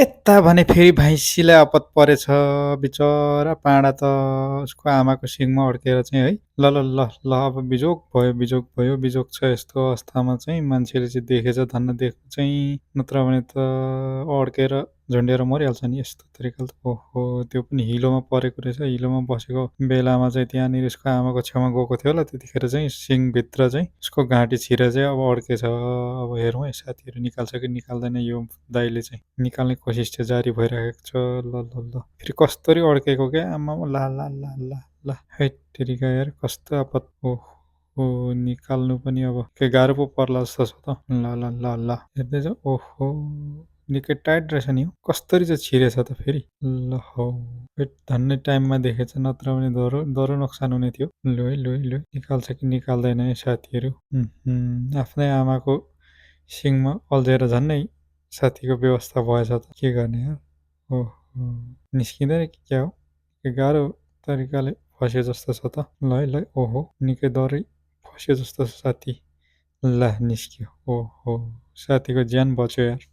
यता भने फेरि भैँसीलाई आपत परेछ बिचरा पाडा त उसको आमाको सिङमा अड्केर चाहिँ है ल ल ल ल अब बिजोग भयो बिजोग छ यस्तो अवस्थामा चाहिँ मान्छेले चाहिँ देखेछ धन्न देख्नु चाहिँ नत्र भने त अड्केर झुन्डेर मरिहाल्छ नि यस्तो तरिकाले त ओहो त्यो पनि हिलोमा परेको रहेछ हिलोमा बसेको बेलामा चाहिँ त्यहाँनिर उसको आमाको छेउमा गएको थियो होला त्यतिखेर चाहिँ सिङभित्र चाहिँ उसको घाँटी छिरेर चाहिँ अब अड्केछ अब हेरौँ है साथीहरू निकाल्छ कि निकाल्दैन यो दाइले चाहिँ निकाल्ने कोसिस चाहिँ जारी भइरहेको छ ल ल ल फेरि कस्तरी अड्केको क्या आम्मामा ला ला ला ला ला हैत्तेरिका यार कस्तो आपत ओहो निकाल्नु पनि अब के गाह्रो पो पर्ला जस्तो छ त ल ल ल ल हेर्दैछ ओहो निकै टाइट रहेछ नि हो कस्तरी चाहिँ छिरेछ त फेरि ल हौ हैट धन्नै टाइममा देखेछ नत्र भने दह्रो नोक्सान हुने थियो लु है निकाल्छ कि निकाल्दैन है साथीहरू आफ्नै आमाको सिङमा अल्झेर झन्नै साथीको व्यवस्था भएछ त के गर्ने यार ओहो निस्किँदैन कि क्या हो के गाह्रो तरिकाले फस्यो जस्तो छ त ल है ओहो निकै डरै फस्यो जस्तो छ साथी ला निस्क्यो ओहो साथीको ज्यान बच्यो यार